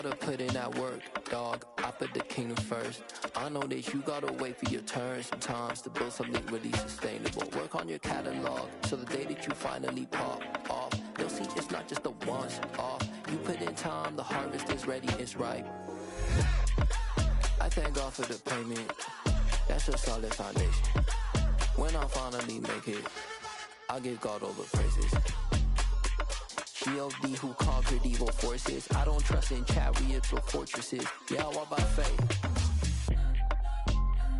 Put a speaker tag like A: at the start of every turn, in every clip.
A: gotta put in that work, dog. I put the kingdom first. I know that you gotta wait for your turn sometimes to build something really sustainable. Work on your catalog, so the day that you finally pop off, you'll see it's not just a once off. You put in time, the harvest is ready, it's ripe. I thank God for the payment. That's a solid foundation. When I finally make it, I'll give God all the praises. G.O.D. who conquered evil forces. I don't trust in chariots or fortresses. Yeah, I walk by faith.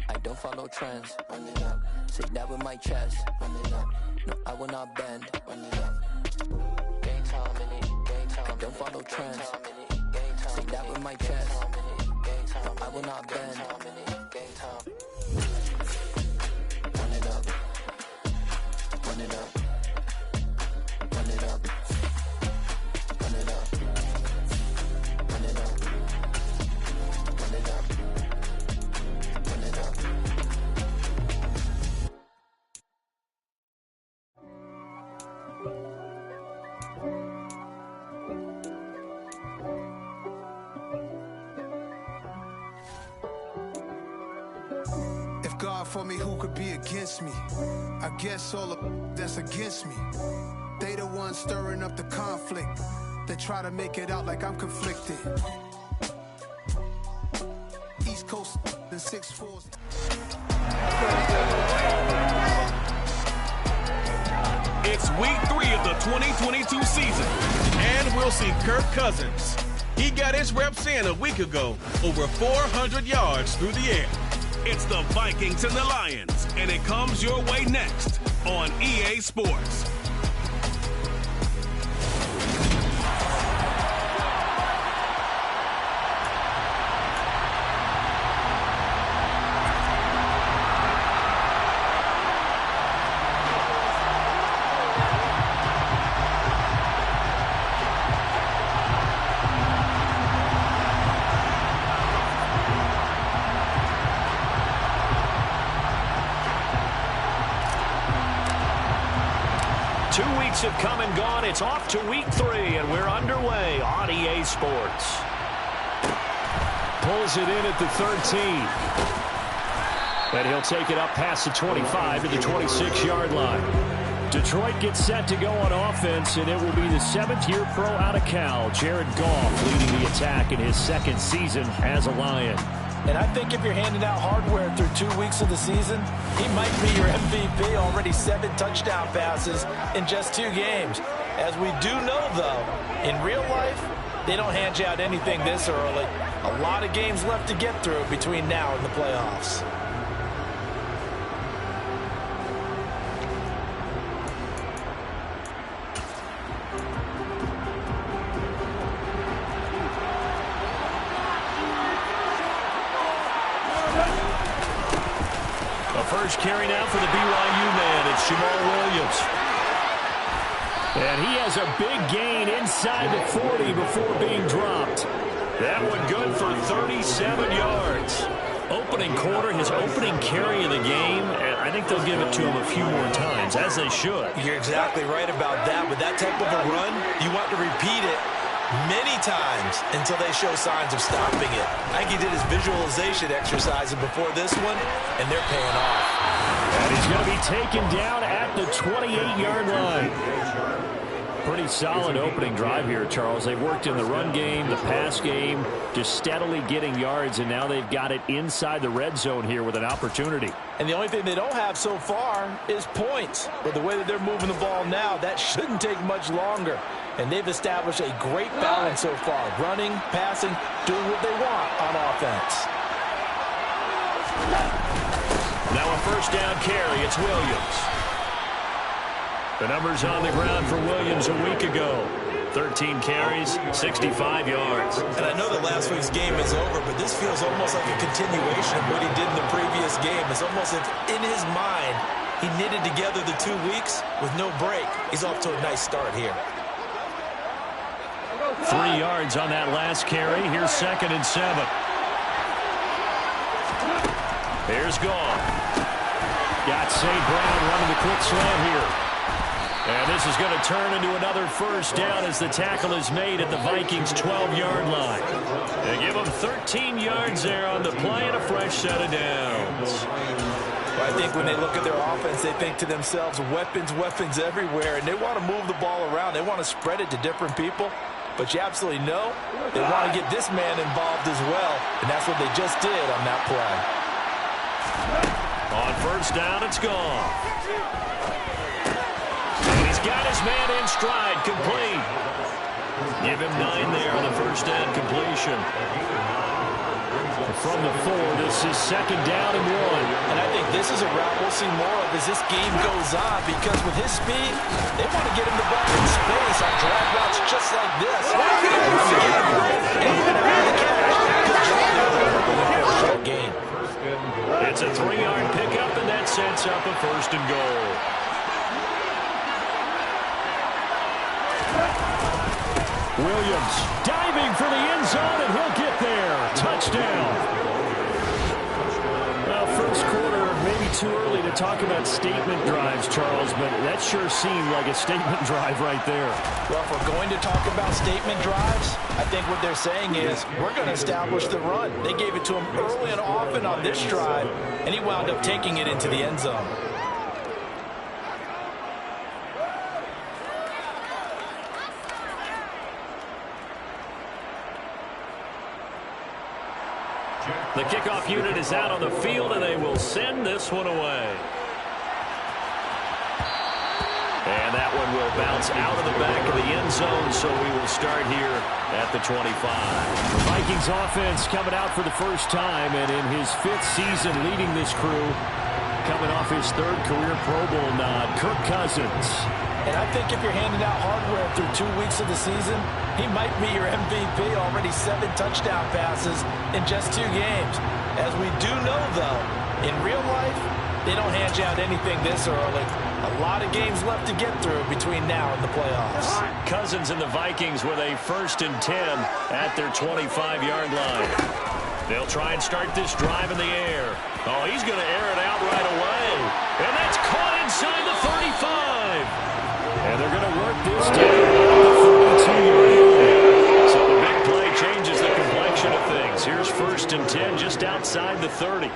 A: I don't follow trends. Run it up. Say that with my chest. Run it up. No, I will not bend. Run it up. Game time in it. Game time. I don't follow trends. Say that with my chest. No, I will not bend. Game time. Run it up. Run it up. Run it up. Run it up. Run it up. Run it up. Run it up.
B: If God for me, who could be against me? I guess all of that's against me. They the ones stirring up the conflict. They try to make it out like I'm conflicted. East Coast and 6'4".
C: It's week 3 of the 2022 season, and we'll see Kirk Cousins. He got his reps in a week ago, over 400 yards through the air. It's the Vikings and the Lions, and it comes your way next on EA Sports.
D: Have come and gone. It's off to week 3, and we're underway on EA Sports. Pulls it in at the 13. And he'll take it up past the 25 to the 26-yard line. Detroit gets set to go on offense, and it will be the 7th-year pro out of Cal, Jared Goff, leading the attack in his 2nd season as a Lion.
E: And I think if you're handing out hardware through 2 weeks of the season, he might be your MVP. Already 7 touchdown passes in just 2 games. As we do know, though, in real life, they don't hand you out anything this early. A lot of games left to get through between now and the playoffs.
D: First carry now for the BYU man. It's Jamal Williams. And he has a big gain inside the 40 before being dropped. That one good for 37 yards. Opening quarter, his opening carry of the game, and I think they'll give it to him a few more times, as they should.
E: You're exactly right about that. With that type of a run, you want to repeat it many times until they show signs of stopping it. I think he did his visualization exercises before this one, and they're paying off.
D: And he's going to be taken down at the 28-yard line. Pretty solid opening drive here, Charles. They worked in the run game, the pass game, just steadily getting yards, and now they've got it inside the red zone here with an opportunity.
E: And the only thing they don't have so far is points. But the way that they're moving the ball now, that shouldn't take much longer. And they've established a great balance so far. Running, passing, doing what they want on offense.
D: Now a first down carry. It's Williams. The numbers on the ground for Williams a week ago. 13 carries, 65 yards.
E: And I know that last week's game is over, but this feels almost like a continuation of what he did in the previous game. It's almost like in his mind, he knitted together the 2 weeks with no break. He's off to a nice start here.
D: 3 yards on that last carry. Here's 2nd and 7. Here's Goff. Got St. Brown running the quick slant here. And this is going to turn into another first down as the tackle is made at the Vikings' 12-yard line. They give them 13 yards there on the play and a fresh set of downs.
E: I think when they look at their offense, they think to themselves, weapons, weapons everywhere, and they want to move the ball around. They want to spread it to different people. But you absolutely know they want to get this man involved as well, and that's what they just did on that play.
D: On first down, it's gone. And he's got his man in stride, complete. Give him 9 there on the first down completion. From the 4, this is second down and 1.
E: And I think this is a route we'll see more of as this game goes on, because with his speed, they want to get him the ball in space on drag routes just like this. Short gain.
D: It's a 3-yard pickup, and that sets up a first and goal. Williams diving for the end zone, and he'll get there. Touchdown. Well, first quarter, maybe too early to talk about statement drives, Charles, but that sure seemed like a statement drive right there.
E: Well, if we're going to talk about statement drives, I think what they're saying is we're going to establish the run. They gave it to him early and often on this drive, and he wound up taking it into the end zone.
D: The kickoff unit is out on the field, and they will send this one away. And that one will bounce out of the back of the end zone, so we will start here at the 25. The Vikings offense coming out for the first time, and in his 5th season leading this crew, coming off his 3rd career Pro Bowl nod, Kirk Cousins.
E: And I think if you're handing out hardware through 2 weeks of the season, he might be your MVP. Already 7 touchdown passes in just 2 games. As we do know, though, in real life, they don't hand you out anything this early. A lot of games left to get through between now and the playoffs.
D: Cousins and the Vikings with a 1st and 10 at their 25-yard line. They'll try and start this drive in the air. Oh, he's going to air it out right away. And that's caught inside the 35. And they're going to work this down the 42-yard line. So the big play changes the complexion of things. Here's 1st and 10 just outside the 30.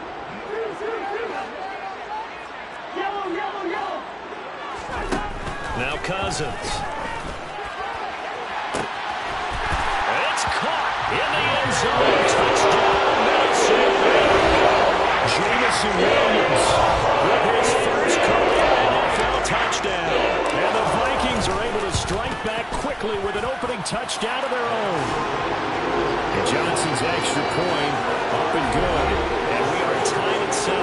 D: Now Cousins. It's caught in the end zone. Touchdown, Nelson. Jameson Williams with his first career NFL touchdown. And the Vikings are able to strike back quickly with an opening touchdown of their own. And Johnson's extra point up and good. And we are tied at 7.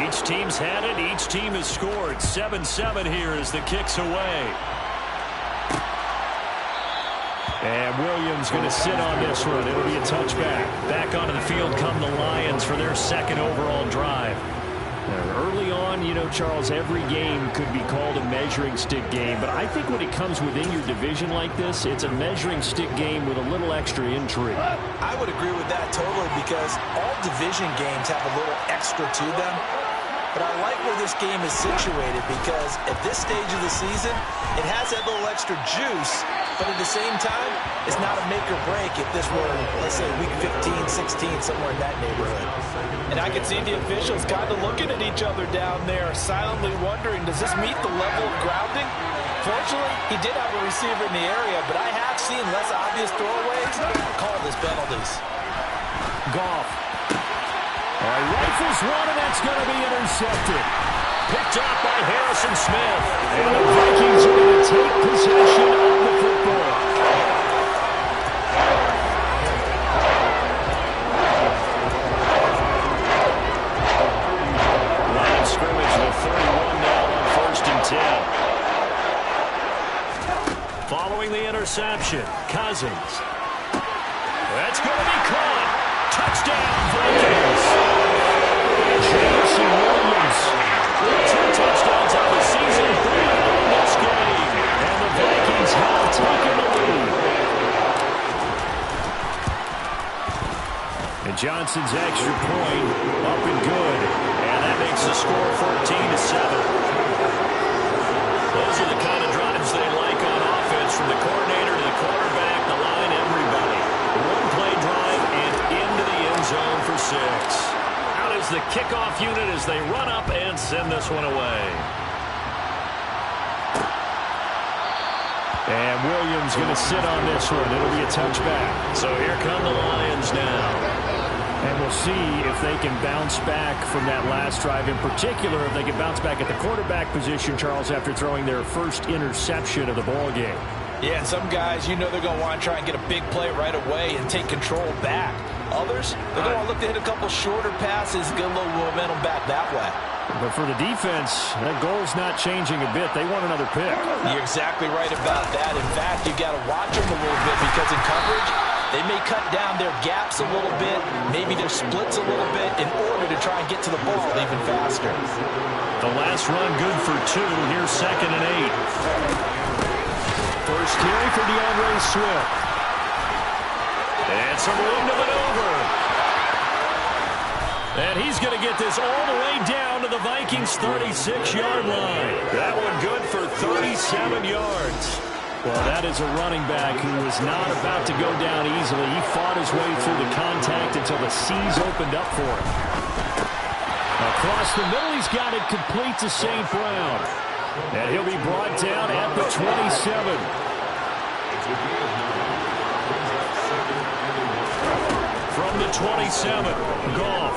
D: Each team's had it. Each team has scored. 7-7 here as the kick's away. And Williams going to sit on this one. It'll be a touchback. Back onto the field come the Lions for their 2nd overall drive. Early on, you know, Charles, every game could be called a measuring stick game. But I think when it comes within your division like this, it's a measuring stick game with a little extra intrigue.
E: I would agree with that totally, because all division games have a little extra to them. But I like where this game is situated, because at this stage of the season, it has that little extra juice, but at the same time, it's not a make or break if this were, let's say, week 15, 16, somewhere in that neighborhood. And I can see the officials kind of looking at each other down there, silently wondering, does this meet the level of grounding? Fortunately, he did have a receiver in the area, but I have seen less obvious throwaways called as penalties.
D: Goff. Rifles one, and that's going to be intercepted. Picked up by Harrison Smith. And the Vikings are going to take possession of the football. Line of scrimmage with 31 now on 1st and 10. Following the interception, Cousins. That's going to be caught. Touchdown, Vikings. Jameson Williams. 2 touchdowns on the season, 3 in this game. And the Vikings have taken the lead. And And Johnson's extra point up and good. And that makes the score 14-7. Those are the kind of drives they like on offense, from the coordinator to the quarterback, the line, everybody. One-play drive and into the end zone for 6. Out is the kickoff unit as they run up and send this one away. And Williams going to sit on this one. It'll be a touchback. So here come the Lions now. And we'll see if they can bounce back from that last drive. In particular, if they can bounce back at the quarterback position, Charles, after throwing their first interception of the ball game.
E: Yeah, and some guys, you know they're going to want to try and get a big play right away and take control back. Others, they're going to look to hit a couple shorter passes, get a little momentum back that way.
D: But for the defense, that goal's not changing a bit. They want another pick.
E: You're exactly right about that. In fact, you got to watch them a little bit, because in coverage, they may cut down their gaps a little bit, maybe their splits a little bit, in order to try and get to the ball even faster.
D: The last run good for 2. Here's 2nd and 8. First carry for DeAndre Swift. And some room to maneuver. And he's going to get this all the way down to the Vikings' 36-yard line. That one good for 37 yards. Well, that is a running back who was not about to go down easily. He fought his way through the contact until the seas opened up for him. Across the middle, he's got it complete to St. Brown. And he'll be brought down at the 27. From the 27, Goff.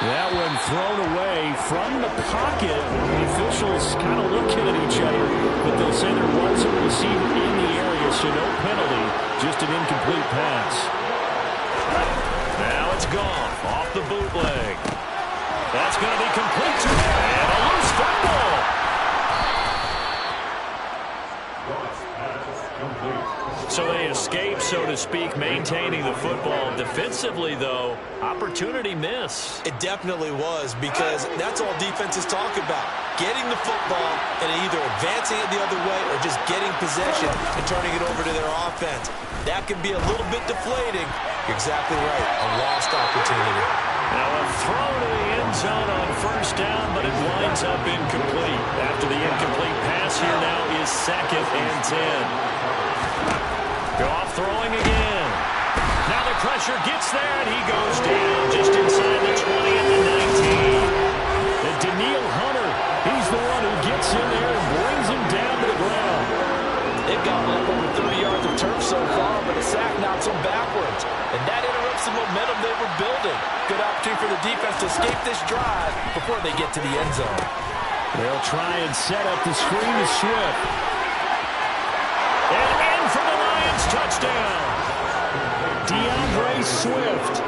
D: That one thrown away from the pocket. The officials kind of looking at each other, but they'll say there was a receiver in the area, so no penalty, just an incomplete pass. Now it's Goff off the bootleg. That's going to be complete to him, and a loose football. So they escape, so to speak, maintaining the football. Defensively, though, opportunity miss.
E: It definitely was, because that's all defenses talk about. Getting the football and either advancing it the other way or just getting possession and turning it over to their offense. That can be a little bit deflating. You're exactly right. A lost opportunity.
D: Now a throw to the end zone on first down, but it winds up incomplete. After the incomplete pass, here now is 2nd and 10. Goff throwing again. Now the pressure gets there, and he goes down just inside the 20 at the 19. And Danielle Hunter, he's the one who gets in there and brings him down to the ground.
E: They've got up over 30 yards of turf so far, but a sack knocks them backwards. And that interrupts the momentum they were building. Good opportunity for the defense to escape this drive before they get to the end zone.
D: They'll try and set up the screen to Swift. And in for the Lions touchdown. DeAndre Swift,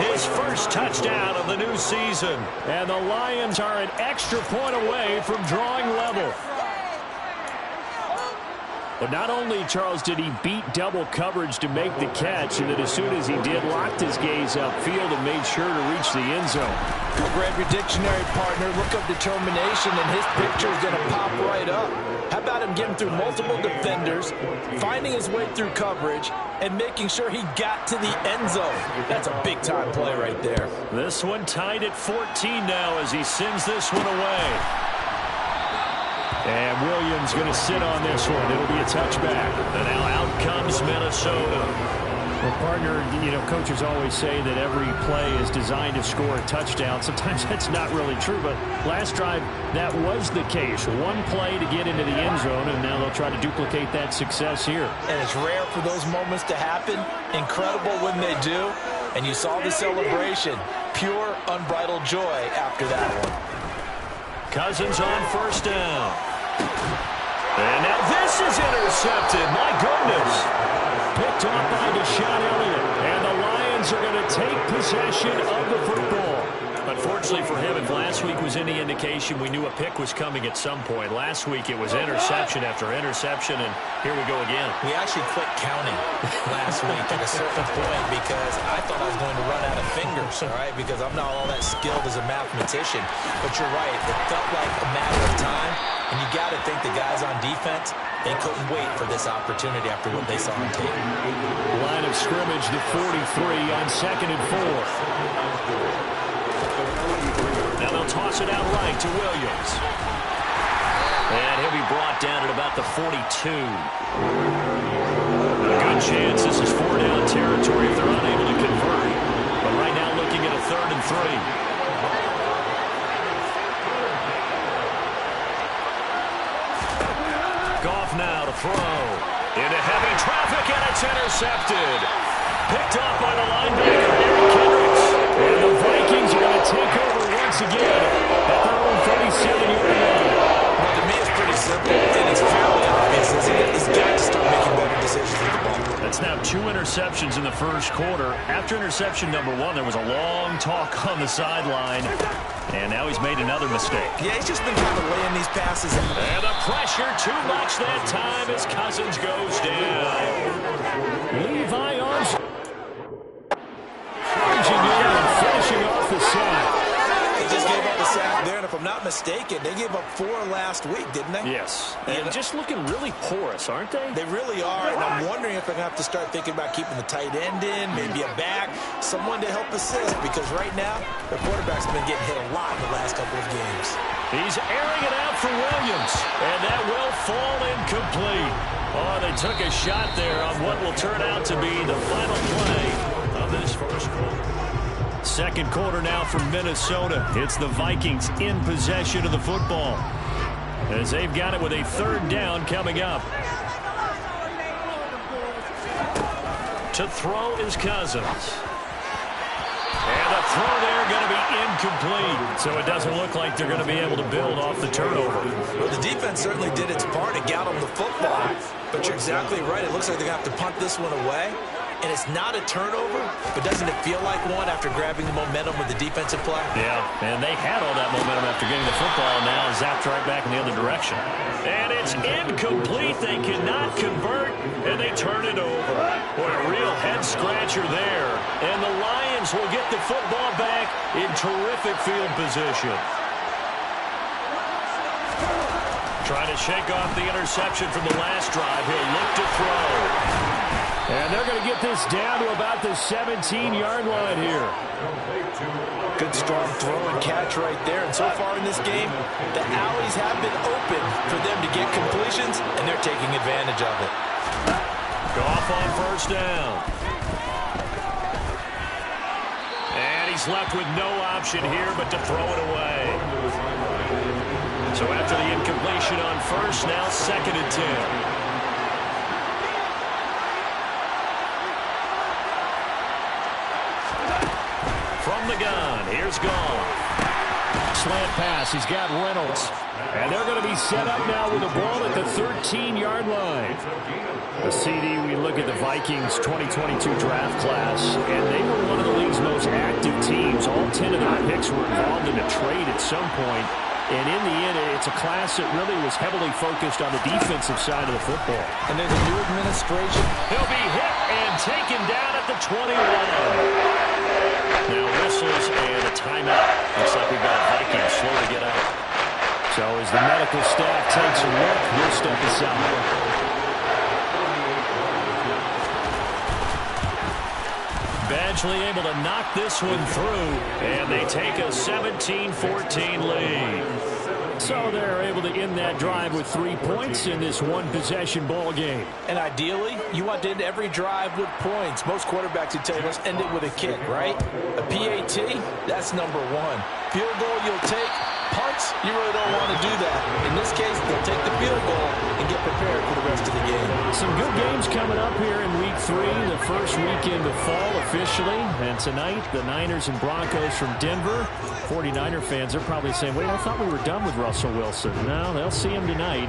D: his first touchdown of the new season. And the Lions are an extra point away from drawing level. But not only, Charles, did he beat double coverage to make the catch, and then as soon as he did, locked his gaze upfield and made sure to reach the end zone.
E: Well, grab your dictionary, partner. Look up determination, and his picture is going to pop right up. How about him getting through multiple defenders, finding his way through coverage, and making sure he got to the end zone? That's a big-time play right there.
D: This one tied at 14 now as he sends this one away. And Williams going to sit on this one. It'll be a touchback. And now out comes Minnesota. Well, partner, you know, coaches always say that every play is designed to score a touchdown. Sometimes that's not really true, but last drive, that was the case. One play to get into the end zone, and now they'll try to duplicate that success here.
E: And it's rare for those moments to happen. Incredible when they do. And you saw the celebration. Pure, unbridled joy after that one.
D: Cousins on first down. And now this is intercepted. My goodness. Picked off by Deshaun Elliott. And the Lions are going to take possession of the football. Unfortunately for him, if last week was any indication, we knew a pick was coming at some point. Last week it was interception after interception, and here we go again.
E: We actually quit counting last week at a certain point because I thought I was going to run out of fingers, all right, because I'm not all that skilled as a mathematician. But you're right. It felt like a matter of time, and you got to think the guys on defense, they couldn't wait for this opportunity after what they saw on tape.
D: Line of scrimmage to 43 on 2nd and 4. Now they'll toss it out right to Williams. And he'll be brought down at about the 42. A good chance this is 4-down territory if they're unable to convert. But right now looking at a 3rd and 3. Goff now to throw. Into heavy traffic, and it's intercepted. Picked off by the linebacker, Eric Kendricks. And the Vikings are going to take over once again at their own 37-yard line.
E: Well, to me, it's pretty simple, and it's fairly obvious. He's got to start making better decisions with the ball.
D: That's now 2 interceptions in the first quarter. After interception number 1, there was a long talk on the sideline. And now he's made another mistake.
E: Yeah, he's just been kind of laying these passes out.
D: And the pressure too much that time as Cousins goes down. Levi Armstrong charging in and finishing off the sack.
E: They just gave up a sack there, and if I'm not mistaken, they gave up 4 last week, didn't they?
D: Yes. And just looking really porous, aren't they?
E: They really are, and I'm wondering if they're going to have to start thinking about keeping the tight end in, maybe a back, someone to help assist, because right now, the quarterback's been getting hit a lot in the last couple of games.
D: He's airing it out for Williams, and that will fall incomplete. Oh, they took a shot there on what will turn out to be the final play of this first quarter. Second quarter now from Minnesota. It's the Vikings in possession of the football, as they've got it with a 3rd down coming up. To throw is Cousins. And the throw there going to be incomplete. So it doesn't look like they're going to be able to build off the turnover.
E: Well, the defense certainly did its part to get them the football. But you're exactly right. It looks like they're going to have to punt this one away. And it's not a turnover, but doesn't it feel like one after grabbing the momentum with the defensive play?
D: Yeah, and they had all that momentum after getting the football, and now zapped right back in the other direction. And it's incomplete. They cannot convert, and they turn it over. What a real head-scratcher there. And the Lions will get the football back in terrific field position. Trying to shake off the interception from the last drive. He'll look to throw. And they're going to get this down to about the 17-yard line here.
E: Good strong throw and catch right there. And so far in this game, the alleys have been open for them to get completions, and they're taking advantage of it.
D: Goff on 1st down. And he's left with no option here but to throw it away. So after the incompletion on 1st, now 2nd and 10. From the gun, here's Goff. Slant pass, he's got Reynolds. And they're going to be set up now with the ball at the 13-yard line. The CD, we look at the Vikings 2022 draft class, and they were one of the league's most active teams. All 10 of their picks were involved in a trade at some point. And in the end, it's a class that really was heavily focused on the defensive side of the football.
E: And there's a new administration.
D: He'll be hit and taken down at the 21. Now whistles and a timeout. Looks like we've got Vikings slow to get out. So as the medical staff takes a look, we'll step aside. Badgley able to knock this one through, and they take a 17-14 lead. So they're able to end that drive with 3 points in this one-possession ball game.
E: And ideally, you want to end every drive with points. Most quarterbacks would tell you, let's end it with a kick, right? A PAT, that's number 1. Field goal you'll take. Punts, you really don't want to do that. In this case, they'll take the field goal and get prepared for the rest of the game.
D: Some good games coming up here in Week 3, the first weekend of fall officially. And tonight, the Niners and Broncos from Denver. 49er fans are probably saying, wait, I thought we were done with Russell Wilson. No, they'll see him tonight.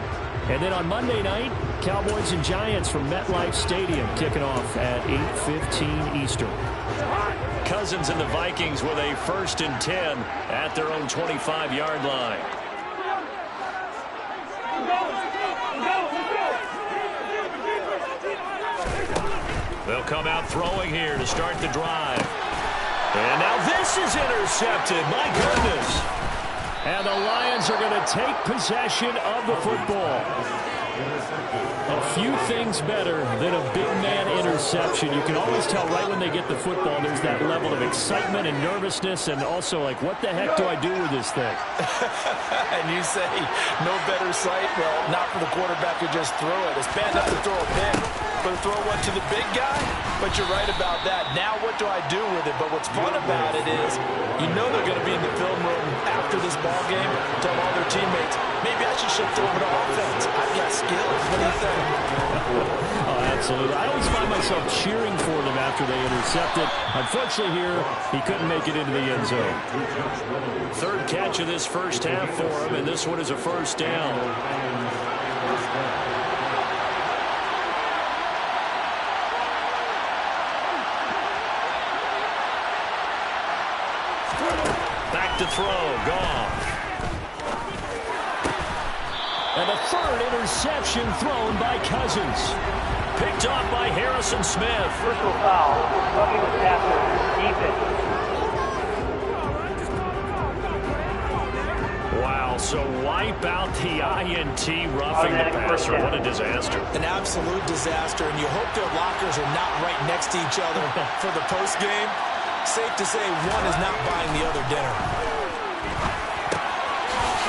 D: And then on Monday night, Cowboys and Giants from MetLife Stadium kicking off at 8:15 Eastern. Cousins and the Vikings with a 1st and 10 at their own 25-yard line. They'll come out throwing here to start the drive. And now this is intercepted. My goodness. And the Lions are going to take possession of the football. A few things better than a big man interception. You can always tell right when they get the football, there's that level of excitement and nervousness, and also like, what the heck do I do with this thing?
E: And you say, no better sight? Well, not for the quarterback who just threw it. It's bad enough to throw a pick, but to throw one to the big guy? But you're right about that. Now what do I do with it? But what's fun about it is, you know they're going to be in the film room after this ball game, tell all their teammates, maybe I should shift over to offense. I've got skills. What do you think?
D: Oh, absolutely. I always find myself cheering for them after they intercept it. Unfortunately here, he couldn't make it into the end zone. 3rd catch of this first half for him, and this one is a 1st down. Back to throw. Goff. And a 3rd interception thrown by Cousins. Picked off by Harrison Smith.
F: Personal foul. Roughing the passer. Defense.
D: Wow, so wipe out the INT roughing the passer. What a disaster.
E: An absolute disaster, and you hope their lockers are not right next to each other for the postgame. Safe to say one is not buying the other dinner.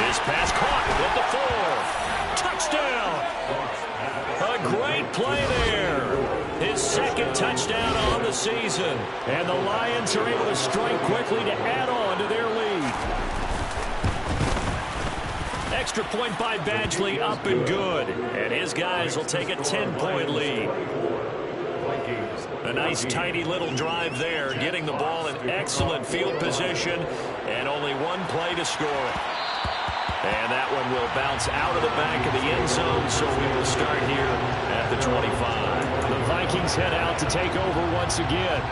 D: His pass caught with the 4. Touchdown! A great play there. His 2nd touchdown on the season. And the Lions are able to strike quickly to add on to their lead. Extra point by Badgley, up and good. And his guys will take a 10-point lead. A nice, tidy little drive there, getting the ball in excellent field position, and only one play to score it. And that one will bounce out of the back of the end zone, so we will start here at the 25. The Vikings head out to take over once again.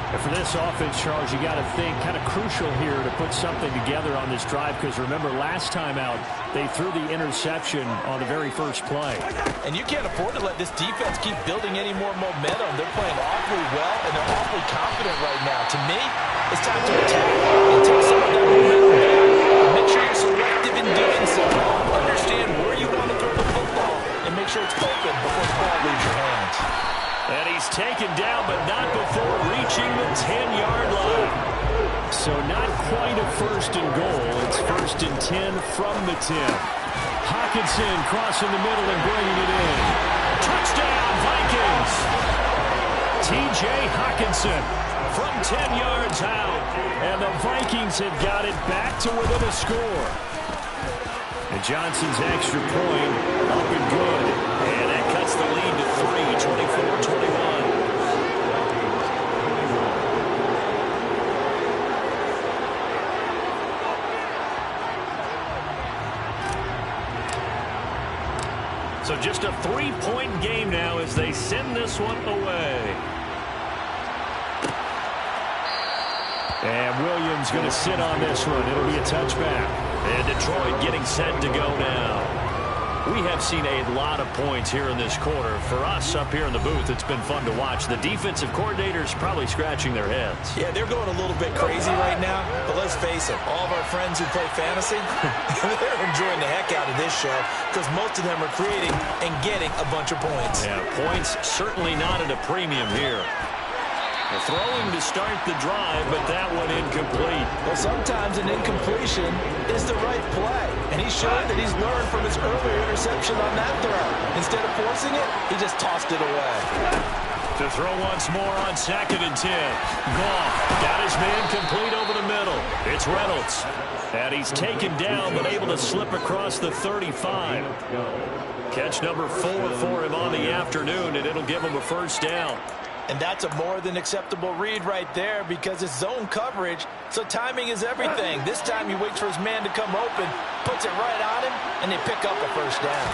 D: And for this offense, Charles, you got to think kind of crucial here to put something together on this drive, because remember, last time out, they threw the interception on the very first play.
E: And you can't afford to let this defense keep building any more momentum. They're playing awfully well, and they're awfully confident right now. To me, it's time to attack and take some of that momentum back. But make sure you're selective in doing so. Understand where you want to throw the football, and make sure it's open before the ball leaves your hands.
D: And he's taken down, but not before reaching the 10-yard line. So not quite a 1st and goal. It's 1st and 10 from the 10. Hockenson crossing the middle and bringing it in. Touchdown, Vikings! T.J. Hockenson from 10 yards out. And the Vikings have got it back to within a score. And Johnson's extra point up and good. And that cuts the lead to 3, 24-21. So just a 3-point game now as they send this one away. And Williams going to sit on this one. It'll be a touchback. And Detroit getting set to go now. We have seen a lot of points here in this quarter. For us up here in the booth, it's been fun to watch. The defensive coordinators probably scratching their heads.
E: Yeah, they're going a little bit crazy right now. But let's face it, all of our friends who play fantasy, they're enjoying the heck out of this show because most of them are creating and getting a bunch of points.
D: Yeah, points certainly not at a premium here. The throwing to start the drive, but that one incomplete.
E: Well, sometimes an incompletion is the right play. And he showed that he's learned from his earlier interception on that throw. Instead of forcing it, he just tossed it away.
D: To throw once more on 2nd and 10. Goff got his man complete over the middle. It's Reynolds. And he's taken down, but able to slip across the 35. Catch number 4 for him on the afternoon, and it'll give him a 1st down.
E: And that's a more than acceptable read right there because it's zone coverage, so timing is everything. This time he waits for his man to come open, puts it right on him, and they pick up a 1st down.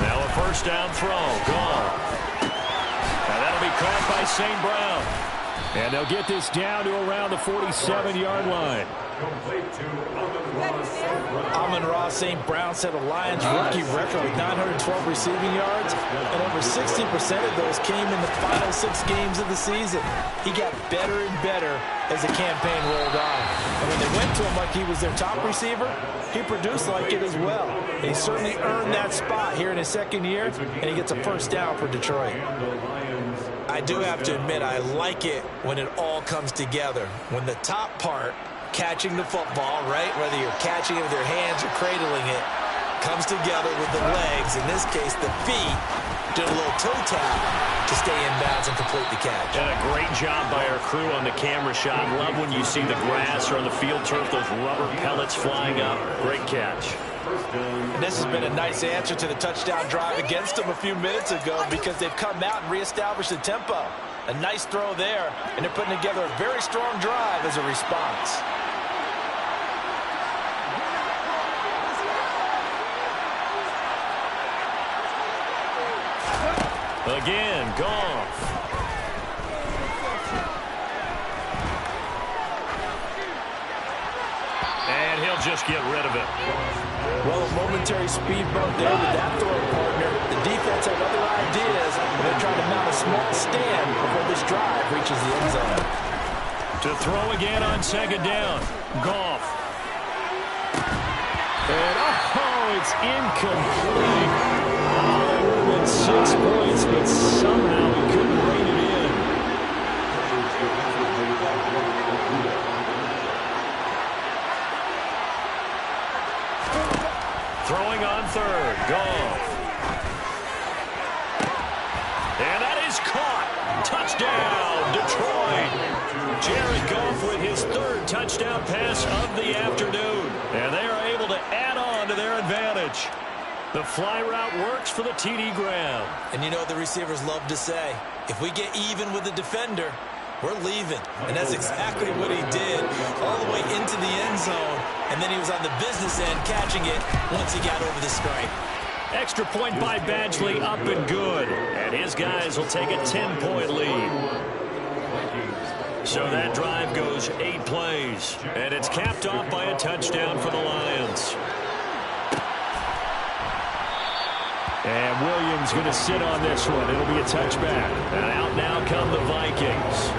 D: Now a 1st down throw. Gone. And that'll be caught by St. Brown. And they'll get this down to around the 47-yard line.
E: Amon-Ra St. Brown set a Lions rookie record with 912 receiving yards, and over 60% of those came in the final 6 games of the season. He got better and better as the campaign rolled on. And when they went to him like he was their top receiver, he produced like it as well. And he certainly earned that spot here in his second year, and he gets a first down for Detroit. I do have to admit, I like it when it all comes together. When the top part, catching the football, right, whether you're catching it with your hands or cradling it, comes together with the legs, in this case the feet, do a little toe tap to stay in bounds and complete the catch.
D: And a great job by our crew on the camera shot. Love when you see the grass or on the field turf, those rubber pellets flying up. Great catch.
E: And this has been a nice answer to the touchdown drive against them a few minutes ago, because they've come out and reestablished the tempo. A nice throw there, and they're putting together a very strong drive as a response.
D: Again, Goff. And he'll just get rid of it.
E: Well, a momentary speed bump there with that throw partner. The defense had other ideas, and they're trying to mount a small stand before this drive reaches the end zone.
D: To throw again on second down. Goff. And, it's incomplete. That would have been 6 points, but somehow he couldn't rein it in. Throwing on third. Goff. And that is caught. Touchdown, Detroit. Jared Goff with his 3rd touchdown pass of the afternoon. And they are able to add on to their advantage. The fly route works for the TD Graham.
E: And you know what the receivers love to say? If we get even with the defender, we're leaving. And that's exactly what he did, all the way into the end zone. And then he was on the business end catching it once he got over the stripe.
D: Extra point by Badgley, up and good. And his guys will take a 10-point lead. So that drive goes 8 plays. And it's capped off by a touchdown for the Lions. And Williams going to sit on this one. It'll be a touchback. And out now come the Vikings.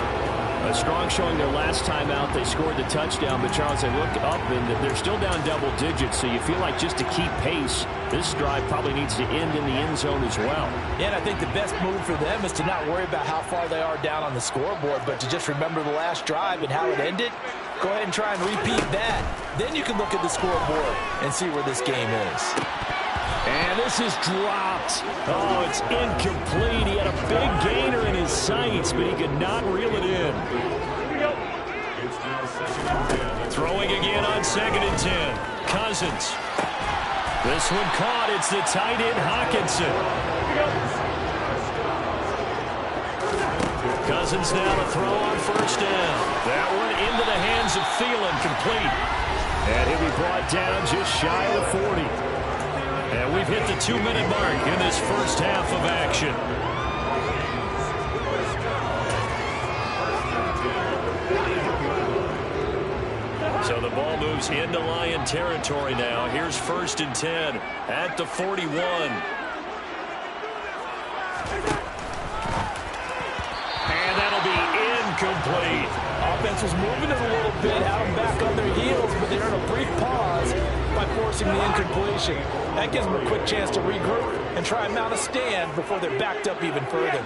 D: A strong showing their last time out. They scored the touchdown, but Charles, they look up and they're still down double digits, so you feel like just to keep pace, this drive probably needs to end in the end zone as well.
E: Yeah, and I think the best move for them is to not worry about how far they are down on the scoreboard, but to just remember the last drive and how it ended. Go ahead and try and repeat that. Then you can look at the scoreboard and see where this game is.
D: And this is dropped. Oh, it's incomplete. He had a big gainer in his sights, but he could not reel it in. Throwing again on 2nd and 10. Cousins. This one caught. It's the tight end, Hawkinson. Cousins now to throw on 1st down. That one into the hands of Thielen, complete. And he'll be brought down just shy of the 40. And we've hit the 2-minute mark in this first half of action. So the ball moves into Lion territory now. Here's 1st and 10 at the 41. And that'll be incomplete.
E: Offense was moving it a little bit, had them back on their heels, but they're in a brief pause by forcing the incompletion. That gives them a quick chance to regroup and try and mount a stand before they're backed up even further.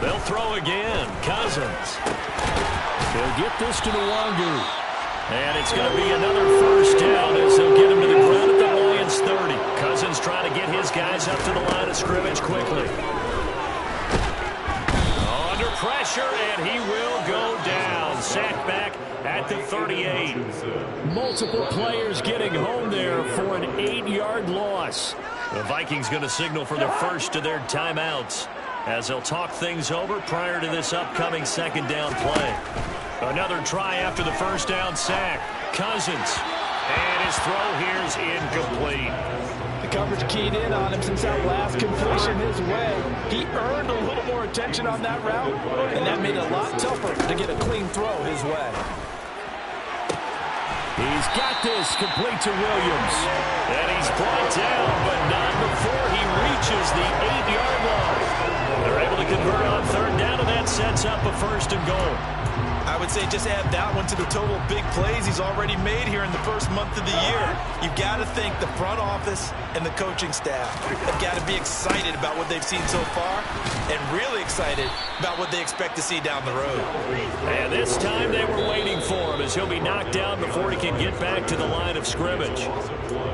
D: They'll throw again. Cousins. He'll get this to the Wangu. And it's going to be another 1st down as they'll get him to the ground at the Lions 30. Cousins trying to get his guys up to the line of scrimmage quickly. Under pressure, and he will go down. Sacked back at the 38. Multiple players getting home there for an 8-yard loss. The Vikings going to signal for the first of their timeouts as they'll talk things over prior to this upcoming 2nd down play. Another try after the 1st down sack. Cousins. And his throw here is incomplete.
E: The coverage keyed in on him since that last completion his way. He earned a little more attention on that route, and that made it a lot tougher to get a clean throw his way.
D: He's got this complete to Williams. And he's brought down, but not before he reaches the 8-yard line. They're able to convert on third down, and that sets up a 1st and goal.
E: I would say just add that one to the total of big plays he's already made here in the first month of the year. You've got to think the front office and the coaching staff have got to be excited about what they've seen so far and really excited about what they expect to see down the road.
D: And this time they were waiting for him as he'll be knocked down before he can get back to the line of scrimmage.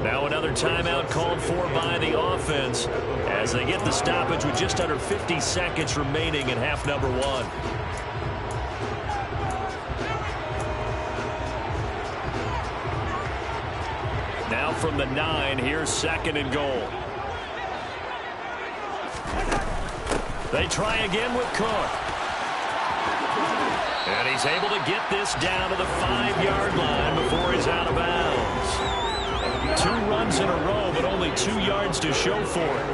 D: Now another timeout called for by the offense as they get the stoppage with just under 50 seconds remaining in half number 1. Now from the 9, here's 2nd and goal. They try again with Cook. And he's able to get this down to the 5-yard line before he's out of bounds. 2 runs in a row, but only 2 yards to show for it.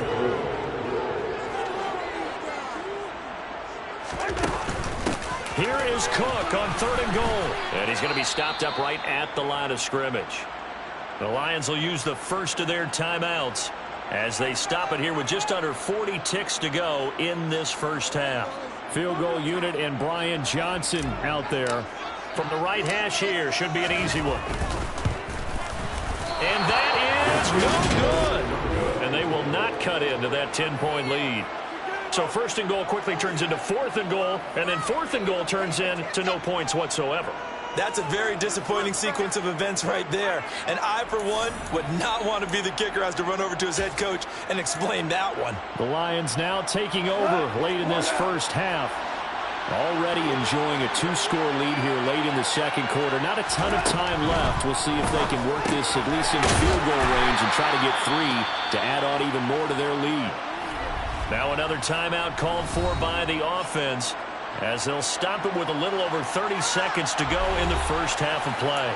D: Here is Cook on 3rd and goal. And he's going to be stopped up right at the line of scrimmage. The Lions will use the first of their timeouts as they stop it here with just under 40 ticks to go in this first half. Field goal unit and Brian Johnson out there. From the right hash here, should be an easy one. And that is no good. And they will not cut into that 10-point lead. So 1st and goal quickly turns into 4th and goal, and then 4th and goal turns into no points whatsoever.
E: That's a very disappointing sequence of events right there. And I, for one, would not want to be the kicker as to run over to his head coach and explain that one.
D: The Lions now taking over late in this first half. Already enjoying a 2-score lead here late in the 2nd quarter. Not a ton of time left. We'll see if they can work this at least in the field goal range and try to get 3 to add on even more to their lead. Now another timeout called for by the offense, as they'll stop it with a little over 30 seconds to go in the first half of play.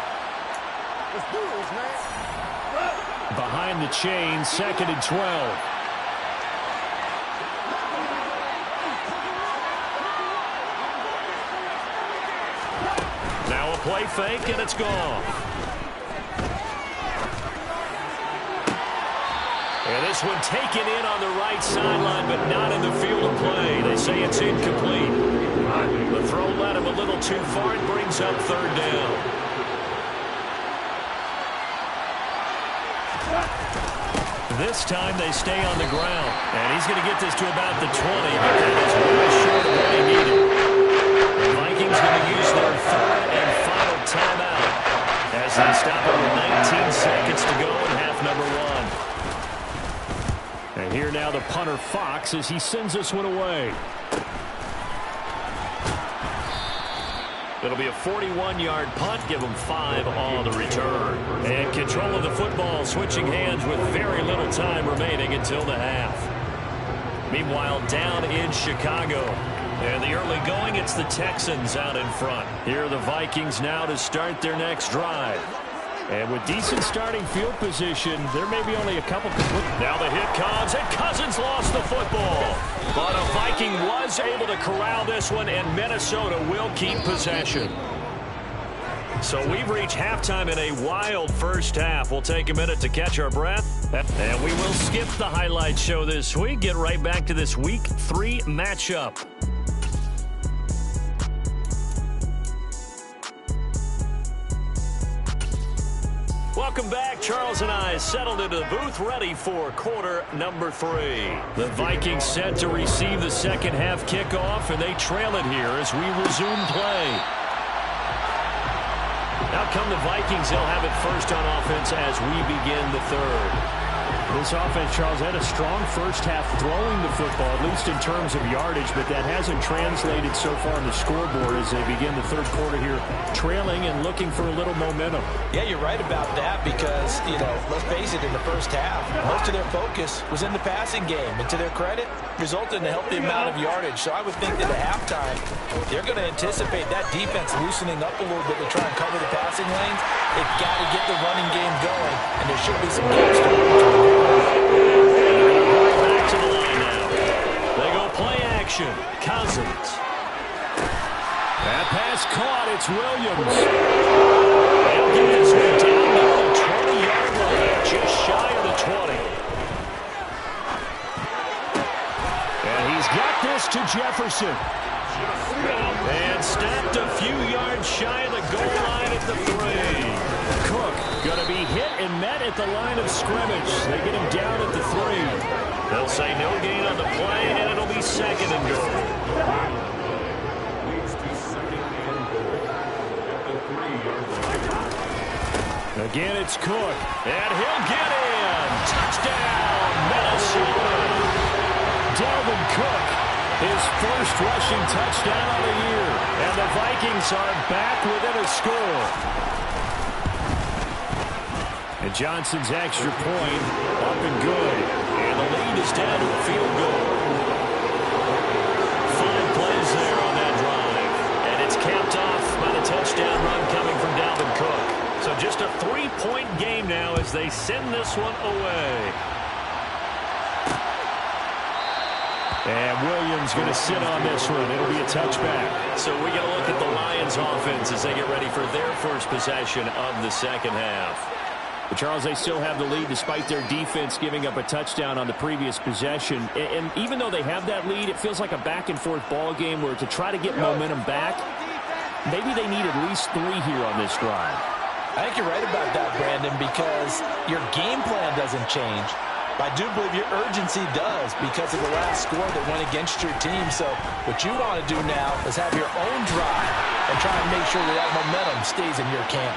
G: Let's do this, man.
D: Behind the chain, 2nd and 12. Now a play fake, and it's gone. And this one taken in on the right sideline, but not in the field of play. They say it's incomplete. The throw led him a little too far. It brings up 3rd down. This time they stay on the ground. And he's going to get this to about the 20, but that is way short of what he needed. The Vikings going to use their 3rd and final timeout as they stop it with 19 seconds to go in half number 1. And here now the punter Fox as he sends this one away. It'll be a 41-yard punt. Give them 5 on the return. And control of the football switching hands with very little time remaining until the half. Meanwhile, down in Chicago. And the early going, it's the Texans out in front. Here are the Vikings now to start their next drive. And with decent starting field position, there may be only a couple complete. Now the hit comes, and Cousins lost the football. But a Viking was able to corral this one, and Minnesota will keep possession. So we've reached halftime in a wild first half. We'll take a minute to catch our breath. And we will skip the highlight show this week. Get right back to this Week 3 matchup. Welcome back. Charles and I settled into the booth, ready for quarter number 3. The Vikings set to receive the second half kickoff, and they trail it here as we resume play. Now come the Vikings. They'll have it first on offense as we begin the 3rd. This offense, Charles, had a strong first half throwing the football, at least in terms of yardage, but that hasn't translated so far on the scoreboard as they begin the third quarter here, trailing and looking for a little momentum.
E: Yeah, you're right about that because, let's face it, in the first half, most of their focus was in the passing game. And to their credit, resulted in a healthy amount of yardage. So I would think that at halftime, they're going to anticipate that defense loosening up a little bit to try and cover the passing lanes. They've got to get the running game going, and there should be some gaps to it.
D: Back to the line now. They go play action. Cousins. That pass caught. It's Williams. They'll get this one down to the 20-yard line, just shy of the 20. And he's got this to Jefferson. And stopped a few yards shy of the goal line at the 3. Cook going to be hit and met at the line of scrimmage. They get him down at the 3. They'll say no gain on the play, and it'll be second and goal. Again, it's Cook, and he'll get in. Touchdown, Minnesota. Dalvin Cook, his first rushing touchdown of the year. And the Vikings are back within a score. And Johnson's extra point up and good. And the lead is down to a field goal. 5 plays there on that drive. And it's capped off by the touchdown run coming from Dalvin Cook. So just a 3-point game now as they send this one away. And Williams going to sit on this one. It'll be a touchback. So we got to look at the Lions offense as they get ready for their first possession of the second half. But Charles, they still have the lead despite their defense giving up a touchdown on the previous possession. And even though they have that lead, it feels like a back-and-forth ball game where to try to get momentum back, maybe they need at least 3 here on this drive.
E: I think you're right about that, Brandon, because your game plan doesn't change. I do believe your urgency does because of the last score that went against your team. So what you want to do now is have your own drive and try and make sure that momentum stays in your camp.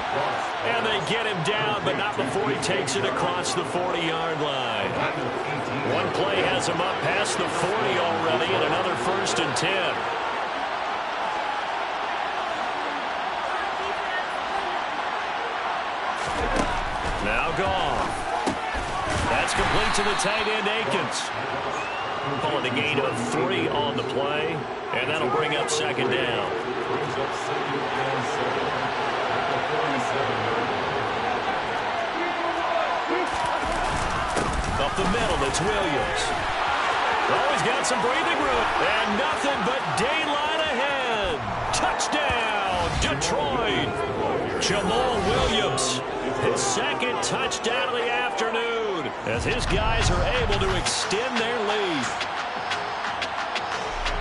D: And they get him down, but not before he takes it across the 40-yard line. One play has him up past the 40 already, and another 1st and 10. Now gone. That's complete to the tight end, Akins. Call it a gain of 3 on the play, and that'll bring up second down. Up the middle, it's Williams. Oh, he's got some breathing room, and nothing but daylight ahead. Touchdown, Detroit. Jamal Williams, his second touchdown of the afternoon, as his guys are able to extend their lead.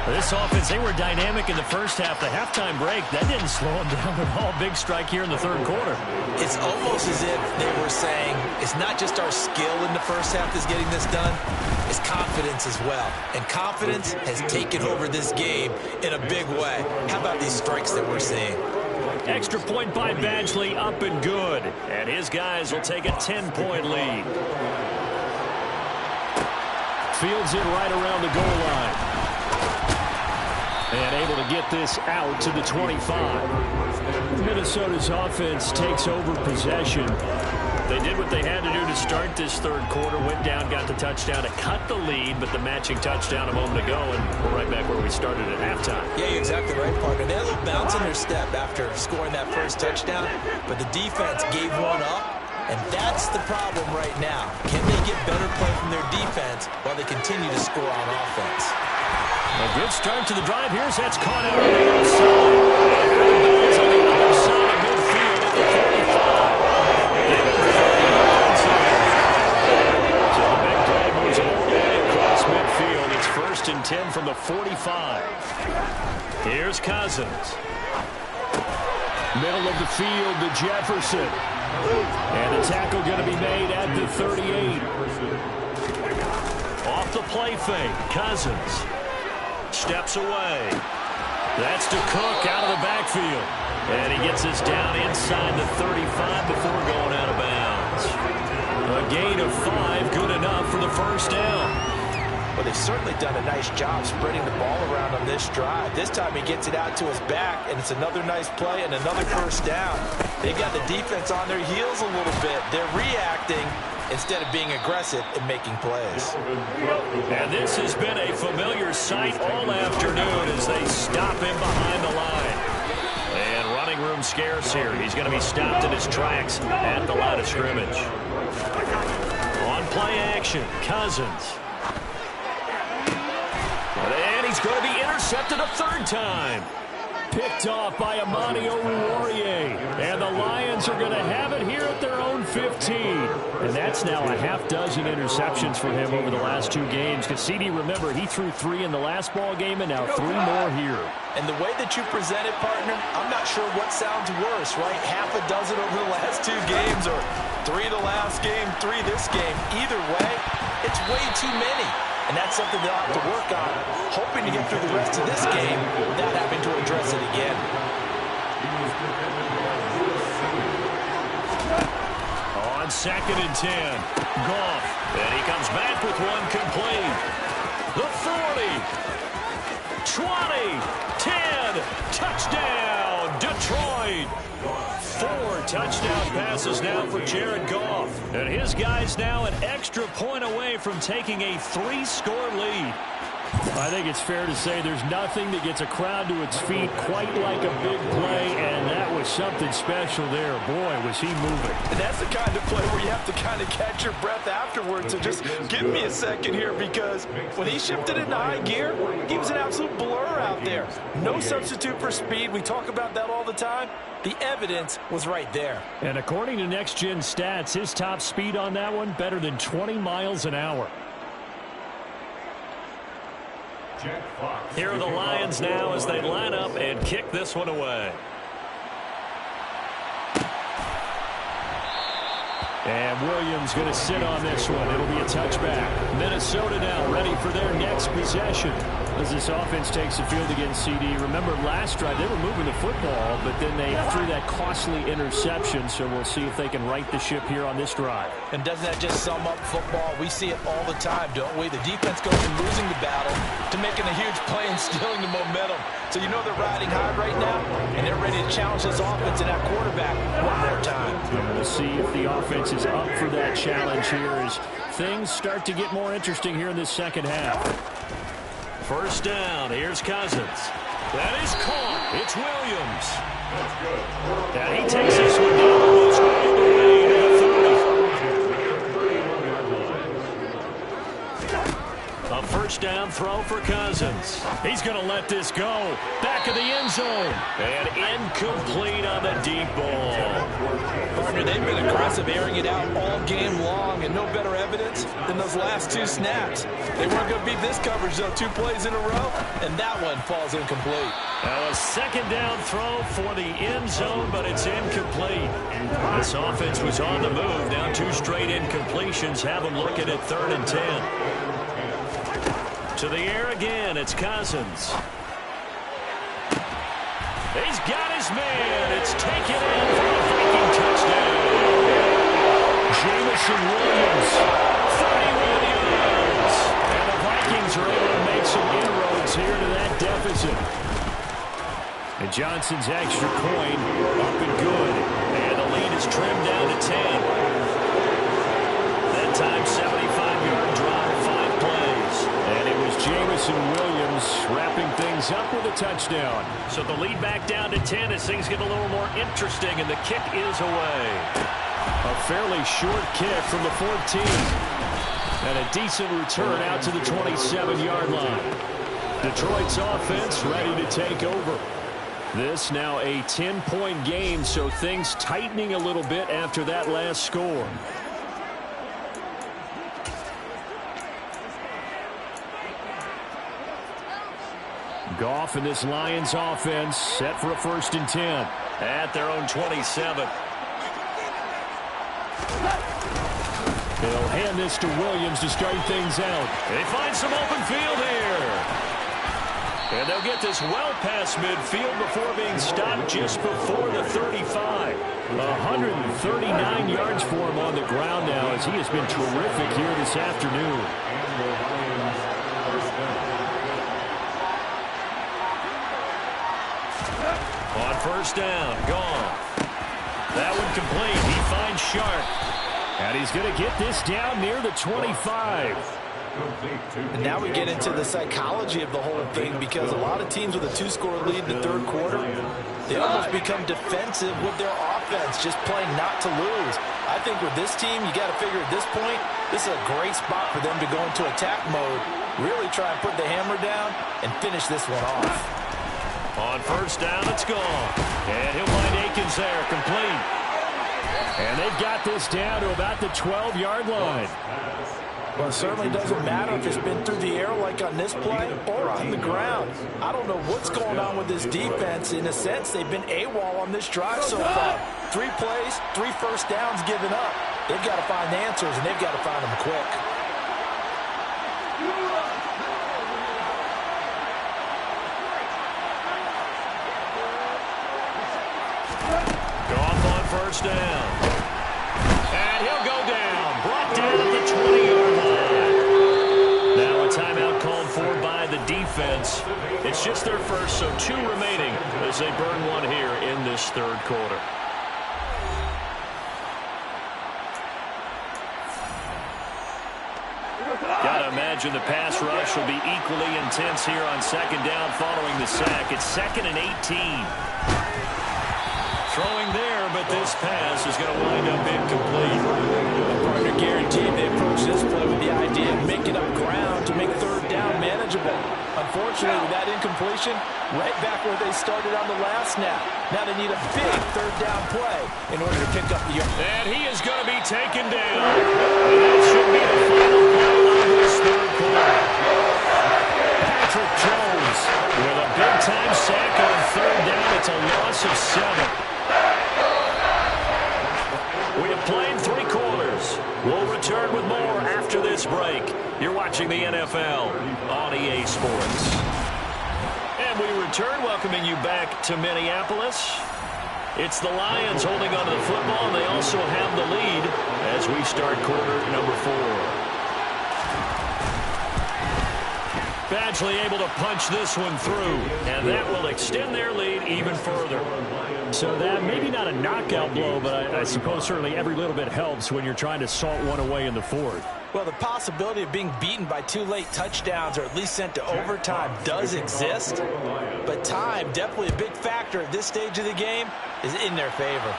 D: This offense, they were dynamic in the first half. The halftime break, that didn't slow them down at all. Big strike here in the third quarter.
E: It's almost as if they were saying, it's not just our skill in the first half that's getting this done, it's confidence as well. And confidence has taken over this game in a big way. How about these strikes that we're seeing?
D: Extra point by Badgley, up and good. And his guys will take a 10-point lead. Fields it right around the goal line. And able to get this out to the 25. Minnesota's offense takes over possession. They did what they had to do to start this third quarter. Went down, got the touchdown to cut the lead, but the matching touchdown a moment ago, and we're right back where we started at halftime.
E: Yeah, you're exactly right, partner. They had a little bounce in their step after scoring that first touchdown, but the defense gave one up, and that's the problem right now. Can they get better play from their defense while they continue to score on offense?
D: A good start to the drive. Here's that's caught out on the outside. It's on the other side of midfield at the 45. So the big play moves all the way across midfield. It's 1st and 10 from the 45. Here's Cousins. Middle of the field to Jefferson. And the tackle going to be made at the 38. Off the play fake, Cousins. Steps away. That's to Cook out of the backfield. And he gets this down inside the 35 before going out of bounds. A gain of 5, good enough. for the first down.
E: Well, they've certainly done a nice job spreading the ball around on this drive. This time he gets it out to his back, and it's another nice play and another first down. They got the defense on their heels a little bit. They're reacting instead of being aggressive and making plays.
D: And this has been a familiar sight all afternoon as they stop him behind the line. And running room scarce here. He's going to be stopped in his tracks at the line of scrimmage. On play action, Cousins. And he's going to be intercepted a third time. Picked off by Amani Oruwariye. And the Lions are going to have it here at their own 15. And that's now a half dozen interceptions for him over the last 2 games. Because CD, remember, he threw 3 in the last ball game and now 3 more here.
E: And the way that you present it, partner, I'm not sure what sounds worse, right? Half a dozen over the last 2 games or 3 the last game, 3 this game. Either way, it's way too many. And that's something they'll have to work on, hoping to get through the rest of this game without having to address it again.
D: On 2nd and 10, Goff. And he comes back with one complete. The 40, 20, 10, touchdown, Detroit. 4 touchdown passes now for Jared Goff. And his guys now an extra point away from taking a 3-score lead. I think it's fair to say there's nothing that gets a crowd to its feet quite like a big play, and that was something special there. Boy, was he moving.
E: And that's the kind of play where you have to kind of catch your breath afterwards. So just give me a second here, because when he shifted into high gear, he was an absolute blur out there. No substitute for speed. We talk about that all the time. The evidence was right there.
D: And according to Next Gen Stats, his top speed on that one, better than 20 miles an hour. Here are the Lions now as they line up and kick this one away. And Williams going to sit on this one. It'll be a touchback. Minnesota now ready for their next possession as this offense takes the field against CD. Remember last drive they were moving the football, but then they threw that costly interception, so we'll see if they can right the ship here on this drive.
E: And doesn't that just sum up football? We see it all the time, don't we? The defense goes from losing the battle to making a huge play and stealing the momentum. So you know they're riding high right now, and they're ready to challenge this offense and that quarterback one more time.
D: We'll see if the offense is up for that challenge here as things start to get more interesting here in this second half. First down, here's Cousins. That is caught. It's Williams. And he takes this one down almost all the way to the 30. A first down throw for Cousins. He's going to let this go. Back of the end zone. And incomplete on the deep ball.
E: Partner, they've been aggressive, airing it out all game long, and no better evidence than those last 2 snaps. They weren't going to beat this coverage, though. 2 plays in a row, and that one falls incomplete.
D: Now a second down throw for the end zone, but it's incomplete. This offense was on the move. Now 2 straight incompletions have them looking at 3rd and 10. To the air again, it's Cousins. He's got his man. It's taken in for a Viking touchdown. Jamison Williams, 31 yards. And the Vikings are able to make some inroads here to that deficit. And Johnson's extra point up and good. And the lead is trimmed down to 10. That time, 75-yard drive, 5 plays. And it was Jamison Williams wrapping things up with a touchdown. So the lead back down to 10 as things get a little more interesting, and the kick is away. A fairly short kick from the 14. And a decent return out to the 27-yard line. Detroit's offense ready to take over. This now a 10-point game, so things tightening a little bit after that last score. Goff and this Lions offense set for a 1st and 10 at their own 27. They'll hand this to Williams to start things out. They find some open field here. And they'll get this well past midfield before being stopped just before the 35. 139 yards for him on the ground now, as he has been terrific here this afternoon. On first down, gone. That one complete. He finds Sharp. And he's going to get this down near the 25.
E: And now we get into the psychology of the whole thing, because a lot of teams with a 2-score lead in the third quarter, they almost become defensive with their offense, just playing not to lose. I think with this team, you got to figure at this point, this is a great spot for them to go into attack mode, really try and put the hammer down and finish this one off.
D: On first down, it's gone. And he'll find Akins there, complete. And they've got this down to about the 12-yard line.
E: Well, it certainly doesn't matter if it's been through the air like on this play or on the ground. I don't know what's going on with this defense. In a sense, they've been AWOL on this drive so far. 3 plays, 3 first downs given up. They've got to find answers, and they've got to find them quick.
D: Goff on first down. And he'll go down. Brought down at the 20-yard line. Now a timeout called for by the defense. It's just their first, so 2 remaining as they burn one here in this third quarter. Gotta imagine the pass rush will be equally intense here on second down following the sack. It's 2nd and 18. Throwing there, but this pass is going to wind up incomplete.
E: A partner guaranteed they approach this play with the idea of making up ground to make third down manageable. Unfortunately, with that incompletion, right back where they started on the last snap. Now they need a big third down play in order to pick up the yard.
D: And he is going to be taken down. And that should be the final play of this third quarter. Patrick Jones with a big-time sack on third down. It's a loss of 7. We have played 3 quarters. We'll return with more after this break. You're watching the NFL on EA Sports. And we return, welcoming you back to Minneapolis. It's the Lions holding onto the football, and they also have the lead as we start quarter number 4. Badgley able to punch this one through, and that will extend their lead even further. So that maybe not a knockout blow, but I suppose certainly every little bit helps when you're trying to salt one away in the fourth.
E: Well, the possibility of being beaten by 2 late touchdowns or at least sent to overtime does exist, but time, definitely a big factor at this stage of the game, is in their favor.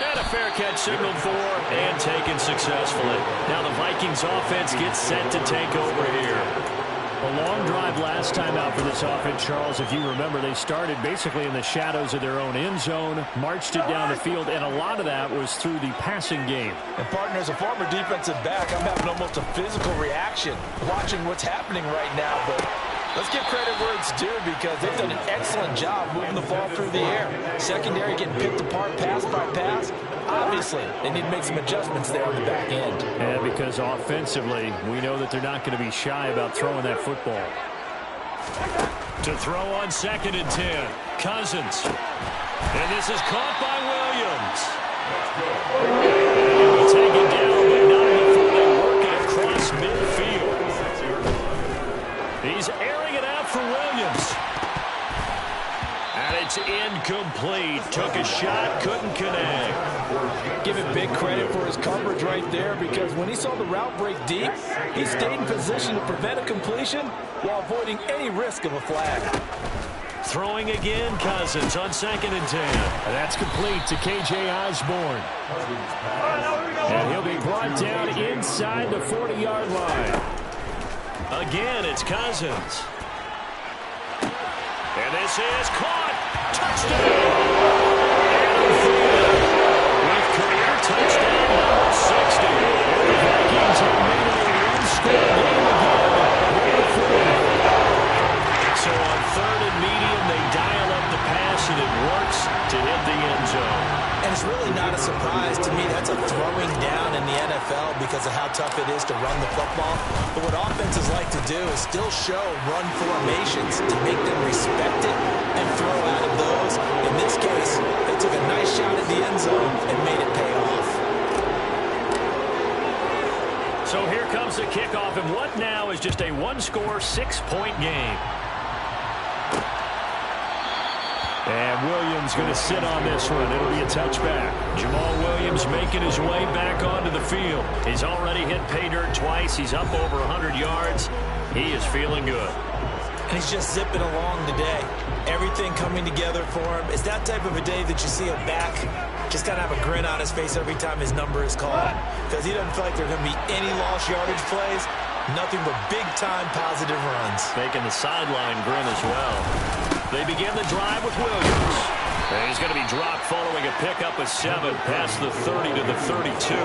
D: And a fair catch signaled for and taken successfully. Now the Vikings offense gets set to take over here. A long drive last time out for this offense, Charles. If you remember, they started basically in the shadows of their own end zone, marched it down the field, and a lot of that was through the passing game.
E: And, partner, as a former defensive back, I'm having almost a physical reaction watching what's happening right now. But let's give credit where it's due, because they've done an excellent job moving the ball through the air. Secondary getting picked apart pass by pass. Obviously, they need to make some adjustments there on the back end.
D: And because offensively, we know that they're not going to be shy about throwing that football. To throw on 2nd and 10, Cousins. And this is caught by Williams. And he'll take it down, but not before they work it across midfield. He's airing it out for Williams. And it's incomplete. Took a shot, couldn't connect.
E: Give him big credit for his coverage right there, because when he saw the route break deep, he stayed in position to prevent a completion while avoiding any risk of a flag.
D: Throwing again, Cousins on 2nd and 10. And that's complete to K.J. Osborne. And he'll be brought down inside the 40-yard line. Again, it's Cousins. And this is caught. Touchdown! With career touchdown number 60. The Vikings have made it a one-score game again. So on 3rd and medium, they dial up the pass, and it works to hit the end zone.
E: And it's really really not a surprise to me. That's a throwing down in the NFL because of how tough it is to run the football. But what offenses like to do is still show run formations to make them respect it and throw out of those. In this case, they took a nice shot at the end zone and made it pay off.
D: So here comes the kickoff, and what now is just a one-score, 6-point game. And Williams going to sit on this one. It'll be a touchback. Jamal Williams making his way back onto the field. He's already hit pay dirt twice. He's up over 100 yards. He is feeling good.
E: And he's just zipping along today. Everything coming together for him. It's that type of a day that you see him back just kind of have a grin on his face every time his number is called. Because he doesn't feel like there are going to be any lost yardage plays. Nothing but big-time positive runs.
D: Making the sideline grin as well. They begin the drive with Williams. And he's going to be dropped following a pickup of 7 past the 30 to the 32.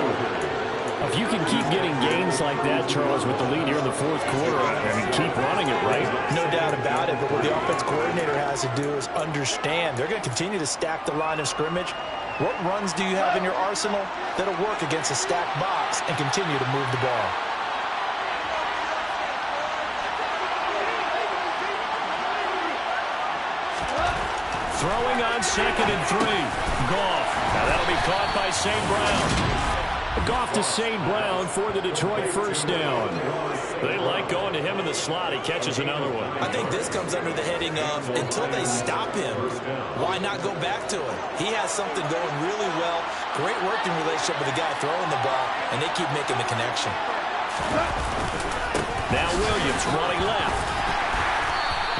D: If you can keep getting gains like that, Charles, with the lead here in the fourth quarter, I mean, keep running it, right?
E: No doubt about it, but what the offense coordinator has to do is understand they're going to continue to stack the line of scrimmage. What runs do you have in your arsenal that'll work against a stacked box and continue to move the ball?
D: Throwing on 2nd and 3. Goff. Now that'll be caught by St. Brown. Goff to St. Brown for the Detroit first down. They like going to him in the slot. He catches another one.
E: I think this comes under the heading of until they stop him, why not go back to him? He has something going really well. Great working relationship with the guy throwing the ball, and they keep making the connection.
D: Now Williams running left.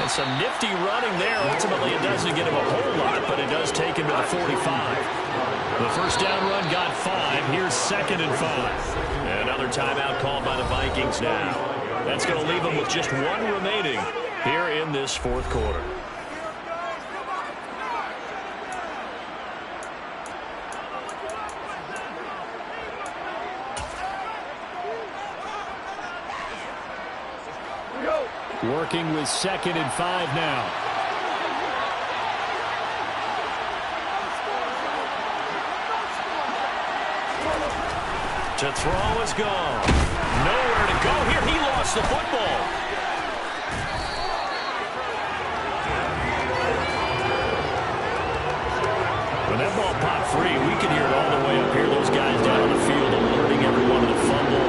D: And some nifty running there. Ultimately, it doesn't get him a whole lot, but it does take him to the 45. The first down run got 5. Here's 2nd and 5. Another timeout called by the Vikings now. That's going to leave them with just 1 remaining here in this fourth quarter. Working with 2nd and 5 now. To throw is gone. Nowhere to go here. He lost the football. When that ball popped free, we could hear it all the way up here. Those guys down on the field alerting everyone to the fumble.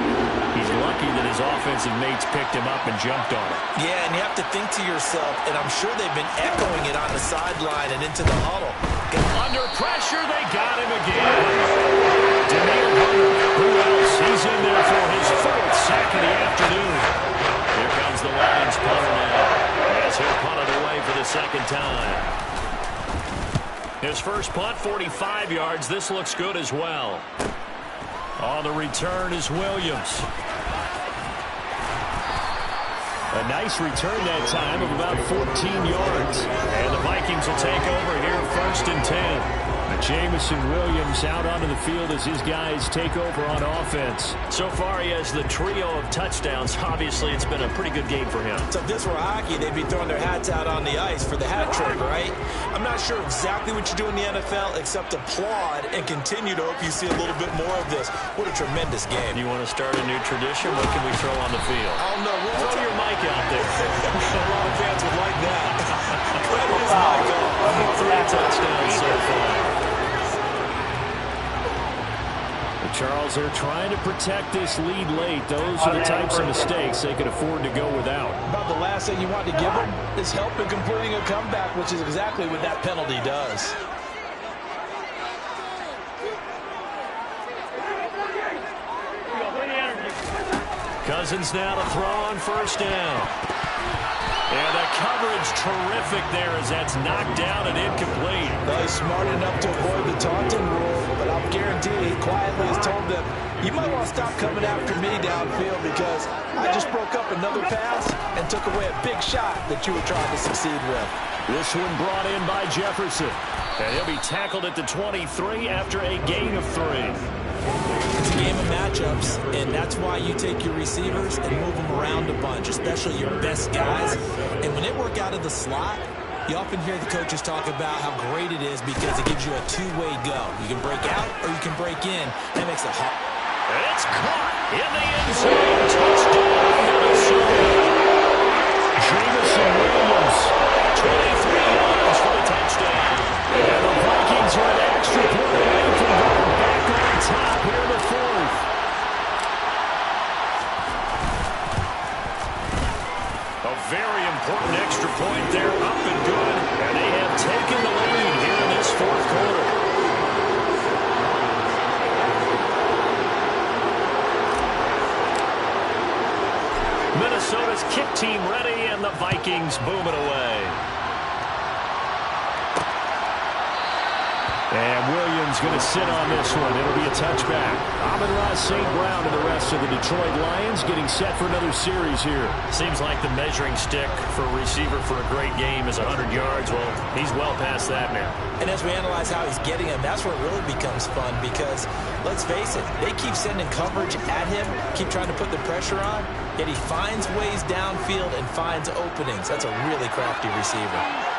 D: He's lucky that his offensive mates picked him up and jumped on it.
E: Yeah, and you have to think to yourself, and I'm sure they've been echoing it on the sideline and into the huddle.
D: Under pressure, they got him again. Daniel Hunter, who else? He's in there for his 4th sack of the afternoon. Here comes the Lions punter now. As he'll punt it away for the 2nd time. His first punt, 45 yards. This looks good as well. On the return is Williams. A nice return that time of about 14 yards. And the Vikings will take over here 1st and 10. Jamison Williams out onto the field as his guys take over on offense. So far, he has the trio of touchdowns. Obviously, it's been a pretty good game for him.
E: So if this were hockey, they'd be throwing their hats out on the ice for the hat trick, right? I'm not sure exactly what you do in the NFL except applaud and continue to hope you see a little bit more of this. What a tremendous game.
D: You want to start a new tradition? What can we throw on the field?
E: I don't know.
D: Throw your mic out there.
E: A lot of fans would like that. Grab his
F: Foul.
E: mic off.
D: 3 touchdowns so far. Charles, they're trying to protect this lead late. Those are the types of mistakes they could afford to go without.
E: About the last thing you want to give them is help in completing a comeback, which is exactly what that penalty does.
D: Cousins now to throw on 1st down. And the coverage terrific there as that's knocked down and incomplete.
E: Well, he's smart enough to avoid the taunting rule, but I'll guarantee he quietly has told them, you might want to stop coming after me downfield because I just broke up another pass and took away a big shot that you were trying to succeed with.
D: This one brought in by Jefferson. And he'll be tackled at the 23 after a gain of 3.
E: It's a game of matchups, and that's why you take your receivers and move them around a bunch, especially your best guys. And when they work out of the slot, You often hear the coaches talk about how great it is because it gives you a two-way go. You can break out or you can break in. That makes it hard.
D: It's caught in the end zone. Touchdown, Minnesota. Jameson Williams, 23 yards for the touchdown. And the Vikings are an extra point away from going back on top here in the fourth. A very important extra point there, up and good. And they have taken the lead here in this fourth quarter. Minnesota's kick team ready, and the Vikings boom it away. And Williams going to sit on this one. It'll be a touchback. Amon-Ra St. Brown and the rest of the Detroit Lions getting set for another series here.
H: Seems like the measuring stick for a receiver for a great game is 100 yards. Well, he's well past that now.
E: And as we analyze how he's getting him, that's where it really becomes fun because, let's face it, they keep sending coverage at him, keep trying to put the pressure on, yet he finds ways downfield and finds openings. That's a really crafty receiver.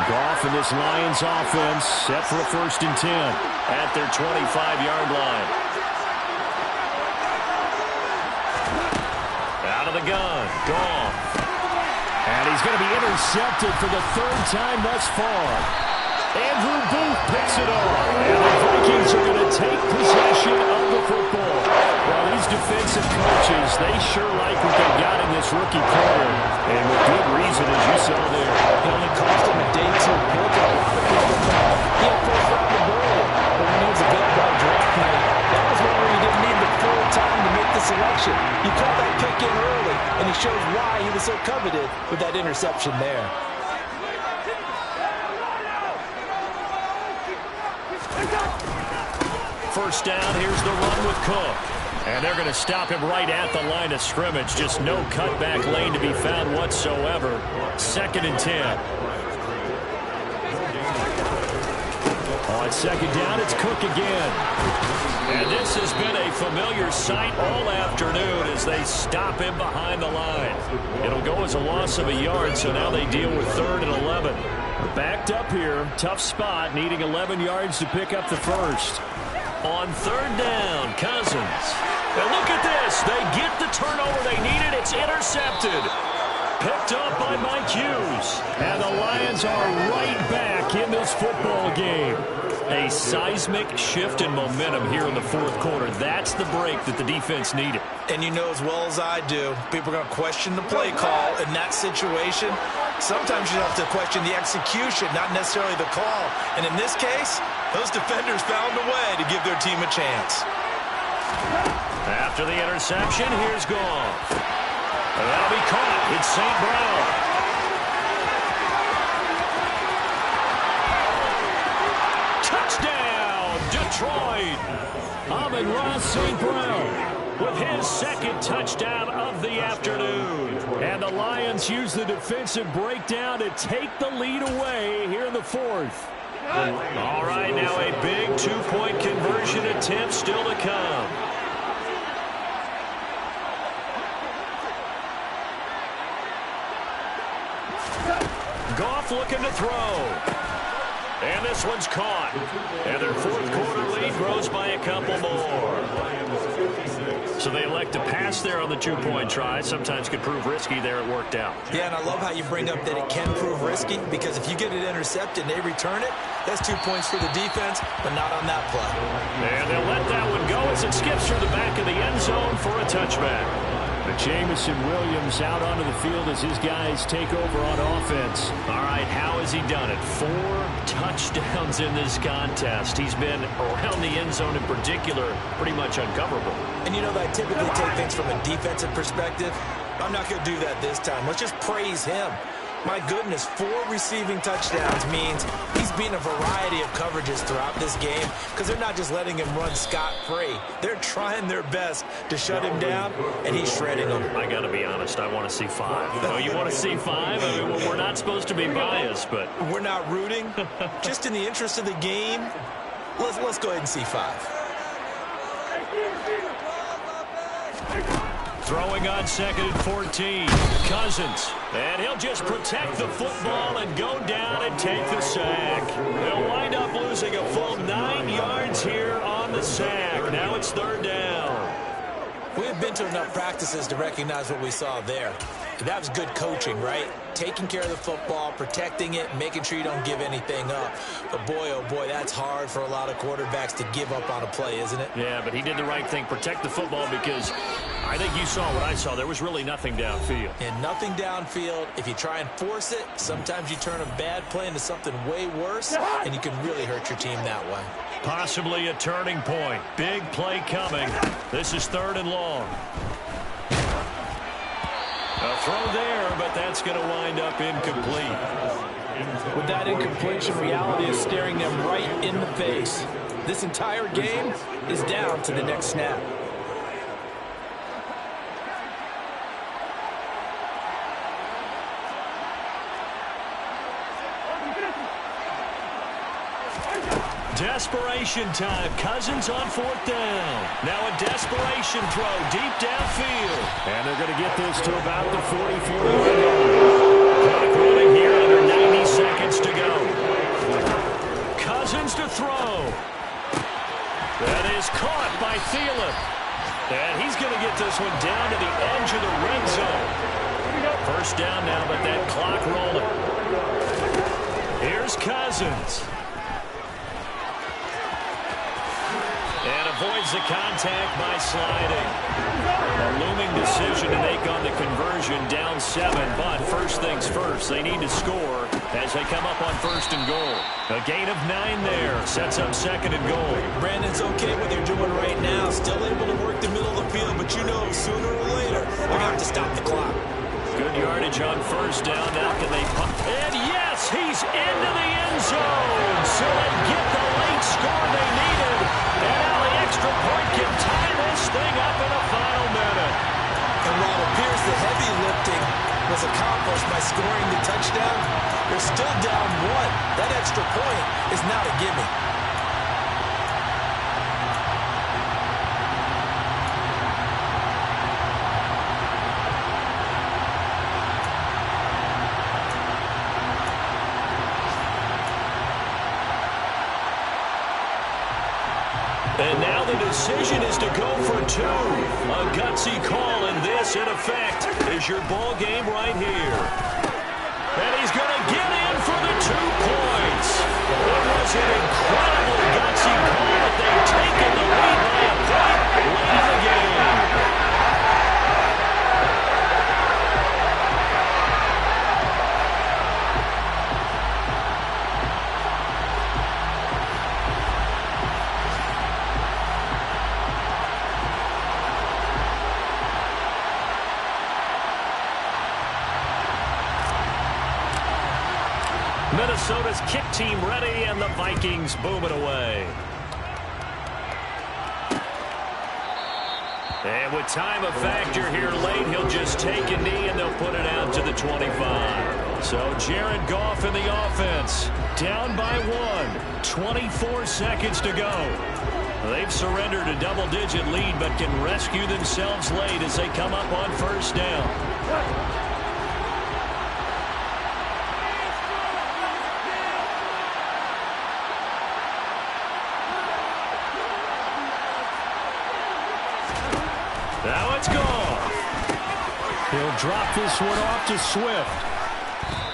D: Goff and this Lions offense set for a 1st and 10
H: at their 25-yard line. Out of the gun, Goff.
D: And he's going to be intercepted for the 3rd time thus far. Andrew Booth picks it off. And the Vikings are going to take possession of the football. Well, these defensive coaches, they sure like what they got in this rookie corner. And with good reason, as you saw there.
E: It only cost him a day to look at a lot of people thought he had 4th round ability, but he needs a good ball draft night. That was one where he didn't need the full time to make the selection. You caught that pick in early, and he shows why he was so coveted with that interception there.
D: First down, here's the run with Cook. And they're going to stop him right at the line of scrimmage. Just no cutback lane to be found whatsoever. 2nd and 10. On 2nd down, it's Cook again. And this has been a familiar sight all afternoon as they stop him behind the line. It'll go as a loss of a yard, so now they deal with 3rd and 11. Backed up here, tough spot, needing 11 yards to pick up the first. On 3rd down, Cousins. And look at this. They get the turnover they needed. It's intercepted. Picked up by Mike Hughes. And the Lions are right back in this football game. A seismic shift in momentum here in the 4th quarter. That's the break that the defense needed.
E: And you know as well as I do, people are going to question the play call in that situation. Sometimes you have to question the execution, not necessarily the call. And in this case, those defenders found a way to give their team a chance.
D: After the interception, here's Goff. And that'll be caught. It's St. Brown. Touchdown, Detroit. Amon-Ra St. Brown with his 2nd touchdown of the afternoon. And the Lions use the defensive breakdown to take the lead away here in the 4th. All right, now a big 2-point conversion attempt still to come. Goff looking to throw. And this one's caught. And their 4th quarter lead grows by a couple more. So they elect to pass there on the 2-point try. Sometimes could prove risky there. It worked out.
E: Yeah, and I love how you bring up that it can prove risky because if you get it intercepted and they return it, that's 2 points for the defense, but not on that play.
D: And they'll let that one go as it skips through the back of the end zone for a touchback. Jameson Williams out onto the field as his guys take over on offense. All right, how has he done it? 4 touchdowns in this contest. He's been around the end zone in particular, pretty much uncoverable.
E: And you know that I typically take things from a defensive perspective. I'm not going to do that this time. Let's just praise him. My goodness, 4 receiving touchdowns means he's beaten a variety of coverages throughout this game because they're not just letting him run scot-free. They're trying their best to shut him down, and he's shredding them.
D: I got to be honest, I want to see 5. Oh, you want to see 5? I mean, we're not supposed to be biased, but...
E: We're not rooting. Just in the interest of the game, let's go ahead and see 5.
D: Throwing on 2nd and 14. Cousins. And he'll just protect the football and go down and take the sack. They'll wind up losing a full 9 yards here on the sack. Now it's 3rd down.
E: We've been to enough practices to recognize what we saw there. That was good coaching, right? Taking care of the football, protecting it, making sure you don't give anything up. But boy, oh boy, that's hard for a lot of quarterbacks to give up on a play, isn't it?
D: Yeah, but he did the right thing, protect the football, because I think you saw what I saw. There was really nothing downfield.
E: And nothing downfield. If you try and force it, sometimes you turn a bad play into something way worse, and you can really hurt your team that way.
D: Possibly a turning point. Big play coming. This is 3rd and long. A throw there, but that's going to wind up incomplete.
E: With that incompletion, reality is staring them right in the face. This entire game is down to the next snap.
D: Desperation time. Cousins on 4th down. Now a desperation throw deep downfield. And they're going to get this to about the 40-41 line. Clock running here, under 90 seconds to go. Cousins to throw. That is caught by Thielen. And he's going to get this one down to the edge of the red zone. 1st down now, but that clock rolling. Here's Cousins. And avoids the contact by sliding. A looming decision to make on the conversion, down 7. But first things first, they need to score as they come up on 1st and goal. A gain of 9 there, sets up 2nd and goal.
E: Brandon's okay what they're doing right now. Still able to work the middle of the field, but you know sooner or later they're going to have to stop the clock.
D: Good yardage on 1st down. Now can they pump? And yes, he's into the end zone. So they get the late score they needed. And now the extra point can tie this thing up in the final minute.
E: And while it appears the heavy lifting was accomplished by scoring the touchdown, they're still down 1. That extra point is not a gimme.
D: And now the decision is to go for 2. A gutsy call, and this, in effect, is your ball game right here. And he's going to get in for the 2 points. It was an incredible gutsy call, but they've taken the lead by a point late in the game. Minnesota's kick team ready, and the Vikings boom it away. And with time a factor here late, he'll just take a knee, and they'll put it out to the 25. So Jared Goff in the offense, down by 1. 24 seconds to go. They've surrendered a double-digit lead, but can rescue themselves late as they come up on 1st down. Now it's gone. He'll drop this one off to Swift.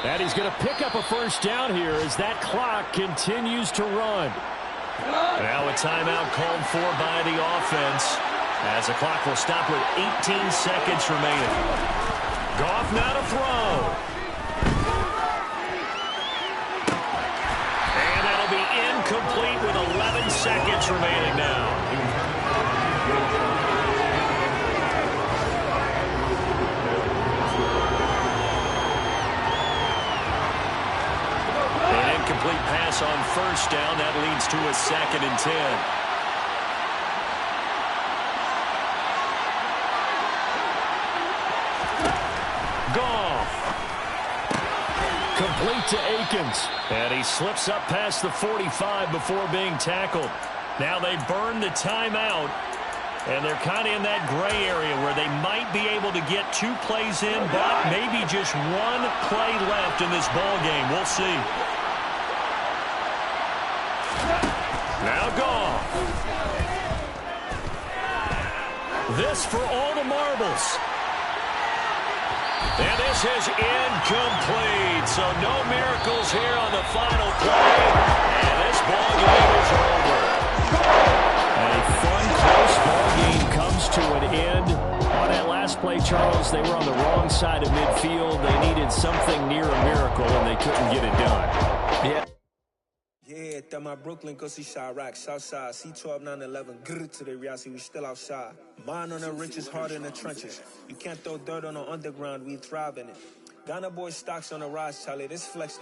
D: And he's going to pick up a 1st down here as that clock continues to run. Now a timeout called for by the offense as the clock will stop with 18 seconds remaining. Goff now to throw. And that'll be incomplete with 11 seconds remaining now. Complete pass on 1st down. That leads to a 2nd and 10. Goff. Complete to Akins. And he slips up past the 45 before being tackled. Now they burn the timeout. And they're kind of in that gray area where they might be able to get 2 plays in, but maybe just 1 play left in this ball game. We'll see. Now gone. This for all the marbles. And this is incomplete. So no miracles here on the final play. And this ball game is over. A fun, close ball game comes to an end. On that last play, Charles, they were on the wrong side of midfield. They needed something near a miracle, and they couldn't get it done.
I: Yeah. Yeah, that my Brooklyn, go see Chirac, Southside, C12, 911, grr to the reality, we still outside. Mine on the riches, hard in the trenches. You can't throw dirt on the underground, we thrive in it. Ghana boy stocks on the rise, Charlie, this flex.